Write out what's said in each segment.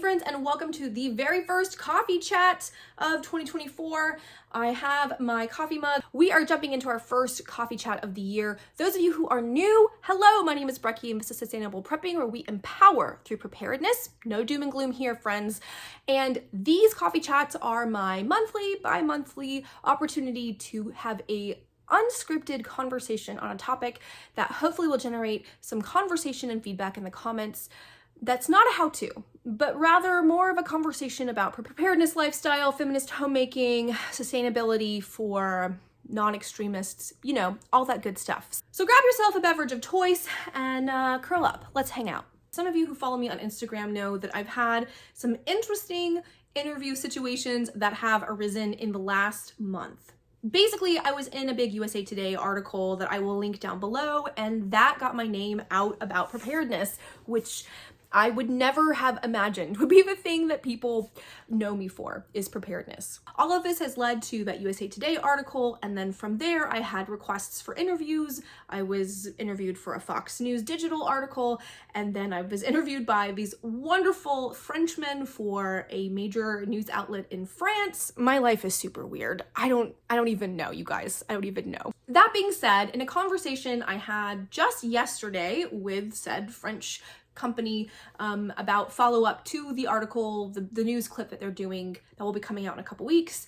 friends, and welcome to the very first coffee chat of 2024. I have my coffee mug. We are jumping into our first coffee chat of the year. Those of you who are new, hello, my name is Brecky and this is Sustainable Prepping, where we empower through preparedness. No doom and gloom here, friends. And these coffee chats are my monthly, bi-monthly opportunity to have a unscripted conversation on a topic that hopefully will generate some conversation and feedback in the comments. That's not a how-to, but rather more of a conversation about preparedness lifestyle, feminist homemaking, sustainability for non-extremists, you know, all that good stuff. So grab yourself a beverage of choice and curl up. Let's hang out. Some of you who follow me on Instagram know that I've had some interesting interview situations that have arisen in the last month. Basically, I was in a big USA Today article that I will link down below, and that got my name out about preparedness, which I would never have imagined would be the thing that people know me for, is preparedness. All of this has led to that USA Today article, and then from there I had requests for interviews. I was interviewed for a Fox News digital article, and then I was interviewed by these wonderful Frenchmen for a major news outlet in France. My life is super weird. I don't even know, you guys. I don't even know. That being said, in a conversation I had just yesterday with said French company about follow-up to the article, the news clip that they're doing that will be coming out in a couple weeks,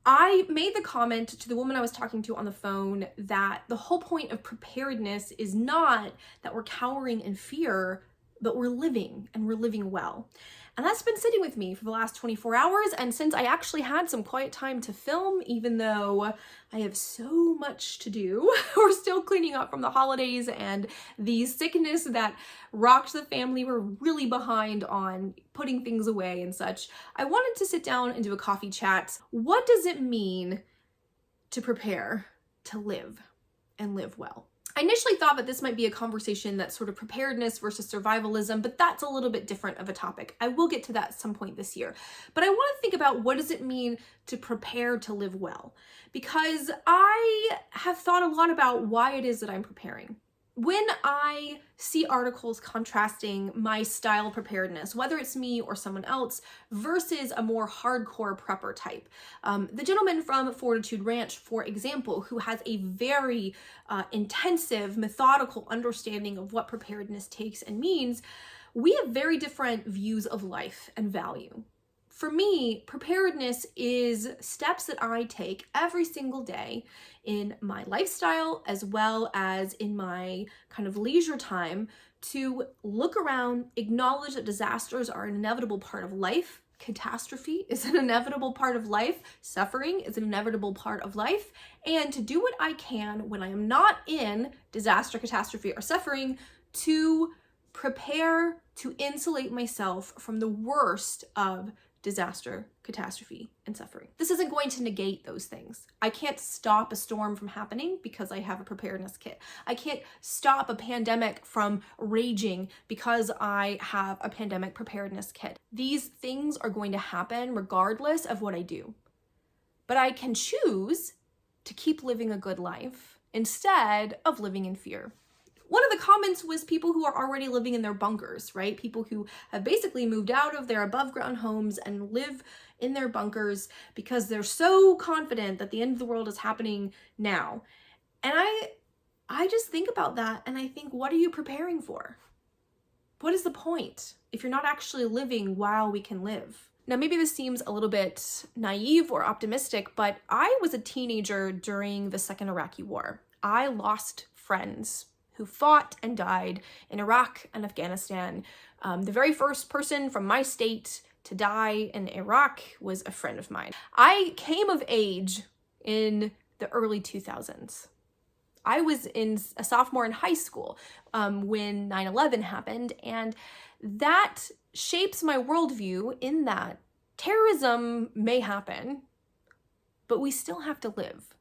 I made the comment to the woman I was talking to on the phone that the whole point of preparedness is not that we're cowering in fear, but we're living, and we're living well. And that's been sitting with me for the last 24 hours. And since I actually had some quiet time to film, even though I have so much to do, we're still cleaning up from the holidays and the sickness that rocked the family. We're really behind on putting things away and such. I wanted to sit down and do a coffee chat. What does it mean to prepare to live and live well? I initially thought that this might be a conversation that's sort of preparedness versus survivalism, but that's a little bit different of a topic. I will get to that at some point this year. But I want to think about, what does it mean to prepare to live well? Because I have thought a lot about why it is that I'm preparing. When I see articles contrasting my style preparedness, whether it's me or someone else, versus a more hardcore prepper type. The gentleman from Fortitude Ranch, for example, who has a very intensive, methodical understanding of what preparedness takes and means, we have very different views of life and value. For me, preparedness is steps that I take every single day in my lifestyle, as well as in my kind of leisure time, to look around, acknowledge that disasters are an inevitable part of life. Catastrophe is an inevitable part of life. Suffering is an inevitable part of life. And to do what I can when I am not in disaster, catastrophe, or suffering to prepare to insulate myself from the worst of disaster, catastrophe, and suffering. This isn't going to negate those things. I can't stop a storm from happening because I have a preparedness kit. I can't stop a pandemic from raging because I have a pandemic preparedness kit. These things are going to happen regardless of what I do. But I can choose to keep living a good life instead of living in fear. One of the comments was people who are already living in their bunkers, right? People who have basically moved out of their above ground homes and live in their bunkers because they're so confident that the end of the world is happening now. And I just think about that and I think, what are you preparing for? What is the point if you're not actually living while we can live? Now, maybe this seems a little bit naive or optimistic, but I was a teenager during the Second Iraqi War. I lost friends who fought and died in Iraq and Afghanistan. The very first person from my state to die in Iraq was a friend of mine. I came of age in the early 2000s. I was a sophomore in high school when 9/11 happened, and that shapes my worldview in that terrorism may happen, but we still have to live.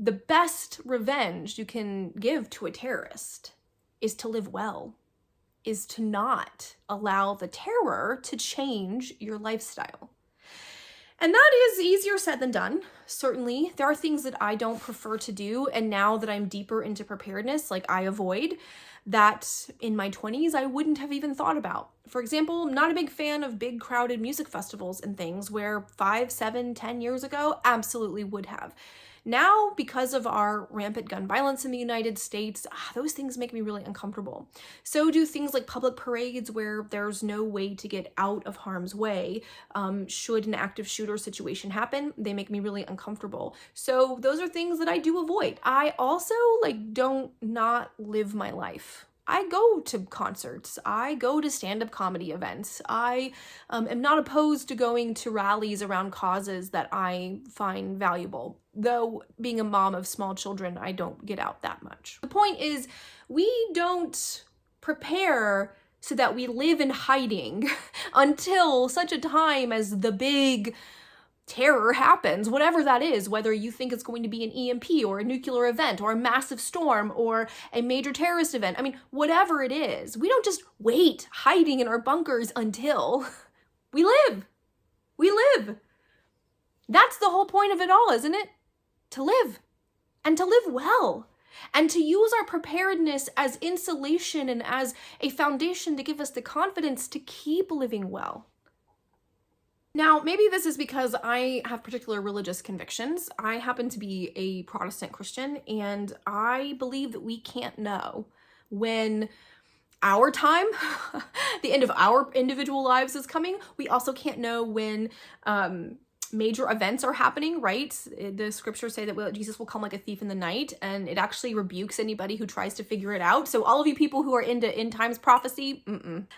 The best revenge you can give to a terrorist is to live well, is to not allow the terror to change your lifestyle. And that is easier said than done. Certainly, there are things that I don't prefer to do. And now that I'm deeper into preparedness, like I avoid, that in my 20s I wouldn't have even thought about. For example, I'm not a big fan of big crowded music festivals and things where 5, 7, 10 years ago, absolutely would have. Now, because of our rampant gun violence in the United States, those things make me really uncomfortable. So do things like public parades where there's no way to get out of harm's way. Should an active shooter situation happen, they make me really uncomfortable. So those are things that I do avoid. I also don't not live my life. I go to concerts. I go to stand-up comedy events. I am not opposed to going to rallies around causes that I find valuable. Though being a mom of small children, I don't get out that much. The point is, we don't prepare so that we live in hiding until such a time as the big terror happens, whatever that is, whether you think it's going to be an EMP or a nuclear event or a massive storm or a major terrorist event. I mean, whatever it is, we don't just wait hiding in our bunkers until we live. We live. That's the whole point of it all, isn't it? To live, and to live well, and to use our preparedness as insulation and as a foundation to give us the confidence to keep living well. Now, maybe this is because I have particular religious convictions. I happen to be a Protestant Christian, and I believe that we can't know when our time, the end of our individual lives is coming. We also can't know when major events are happening, right? The scriptures say that Jesus will come like a thief in the night, and it actually rebukes anybody who tries to figure it out. So all of you people who are into end times prophecy,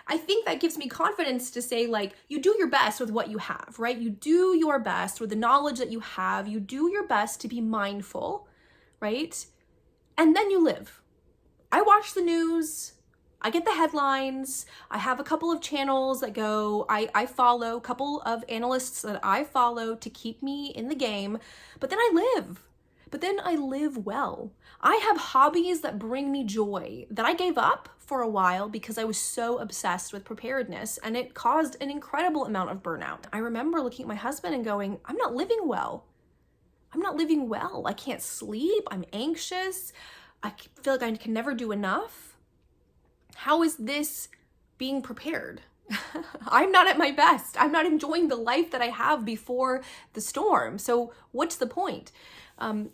I think that gives me confidence to say, you do your best with what you have, right? You do your best with the knowledge that you have. You do your best to be mindful, right? And then you live. I watch the news. I get the headlines. I have a couple of channels that I follow, a couple of analysts that I follow to keep me in the game, but then I live. But then I live well. I have hobbies that bring me joy that I gave up for a while because I was so obsessed with preparedness, and it caused an incredible amount of burnout. I remember looking at my husband and going, I'm not living well. I'm not living well. I can't sleep. I'm anxious. I feel like I can never do enough. How is this being prepared? I'm not at my best. I'm not enjoying the life that I have before the storm. So what's the point? And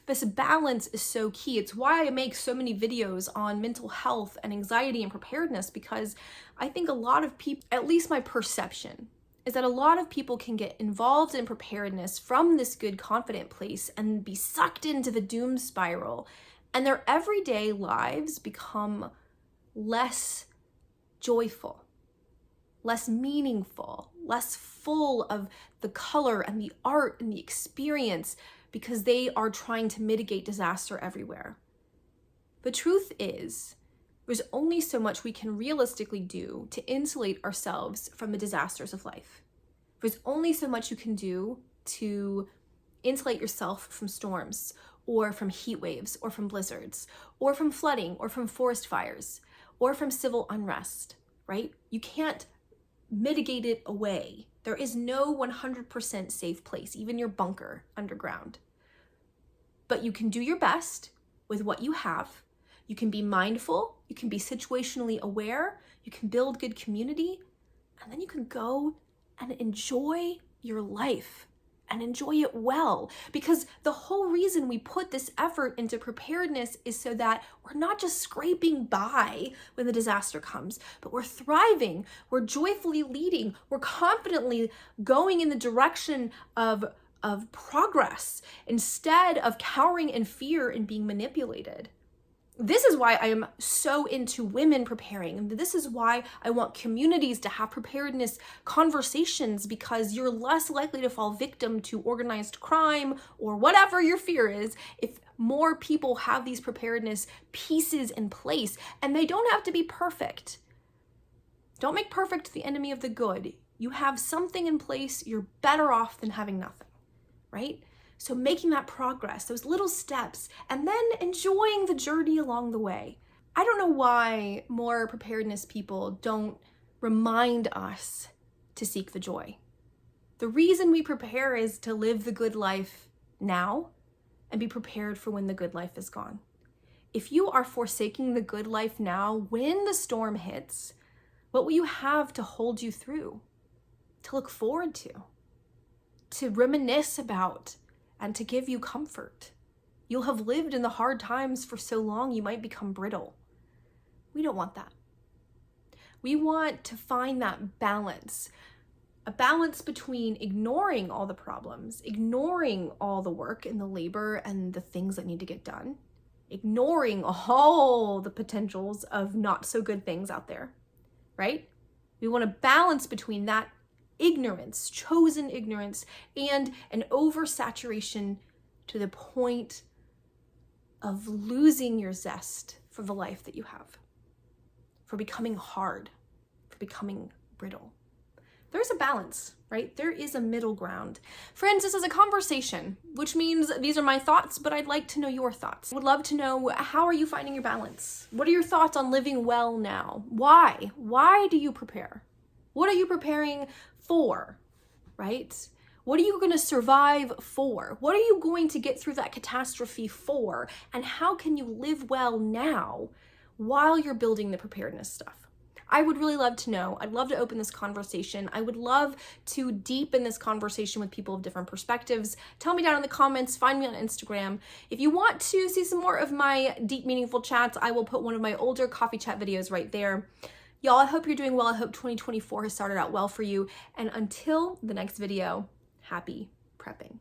this balance is so key. It's why I make so many videos on mental health and anxiety and preparedness, because I think a lot of people, at least my perception, is that a lot of people can get involved in preparedness from this good, confident place and be sucked into the doom spiral, and their everyday lives become less joyful, less meaningful, less full of the color and the art and the experience, because they are trying to mitigate disaster everywhere. The truth is, there's only so much we can realistically do to insulate ourselves from the disasters of life. There's only so much you can do to insulate yourself from storms, or from heat waves, or from blizzards, or from flooding, or from forest fires, or from civil unrest, right? You can't mitigate it away. There is no 100% safe place, even your bunker underground. But you can do your best with what you have. You can be mindful, you can be situationally aware, you can build good community, and then you can go and enjoy your life. And enjoy it well, because the whole reason we put this effort into preparedness is so that we're not just scraping by when the disaster comes, but we're thriving, we're joyfully leading, we're confidently going in the direction of progress instead of cowering in fear and being manipulated. This is why I am so into women preparing. And this is why I want communities to have preparedness conversations, because you're less likely to fall victim to organized crime or whatever your fear is if more people have these preparedness pieces in place. And they don't have to be perfect. Don't make perfect the enemy of the good. You have something in place, you're better off than having nothing, right? So making that progress, those little steps, and then enjoying the journey along the way. I don't know why more preparedness people don't remind us to seek the joy. The reason we prepare is to live the good life now and be prepared for when the good life is gone. If you are forsaking the good life now, when the storm hits, what will you have to hold you through, to look forward to reminisce about, and to give you comfort? You'll have lived in the hard times for so long, you might become brittle. We don't want that. We want to find that balance, a balance between ignoring all the problems, ignoring all the work and the labor and the things that need to get done, ignoring all the potentials of not so good things out there, right? We want a balance between that ignorance, chosen ignorance, and an oversaturation to the point of losing your zest for the life that you have, for becoming hard, for becoming brittle. There's a balance, right? There is a middle ground. Friends, this is a conversation, which means these are my thoughts, but I'd like to know your thoughts. I would love to know, how are you finding your balance? What are your thoughts on living well now? Why? Why do you prepare? What are you preparing for, right? What are you going to survive for? What are you going to get through that catastrophe for? And how can you live well now while you're building the preparedness stuff? I would really love to know. I'd love to open this conversation. I would love to deepen this conversation with people of different perspectives. Tell me down in the comments, find me on Instagram. If you want to see some more of my deep, meaningful chats, I will put one of my older coffee chat videos right there. Y'all, I hope you're doing well. I hope 2024 has started out well for you. And until the next video, happy prepping.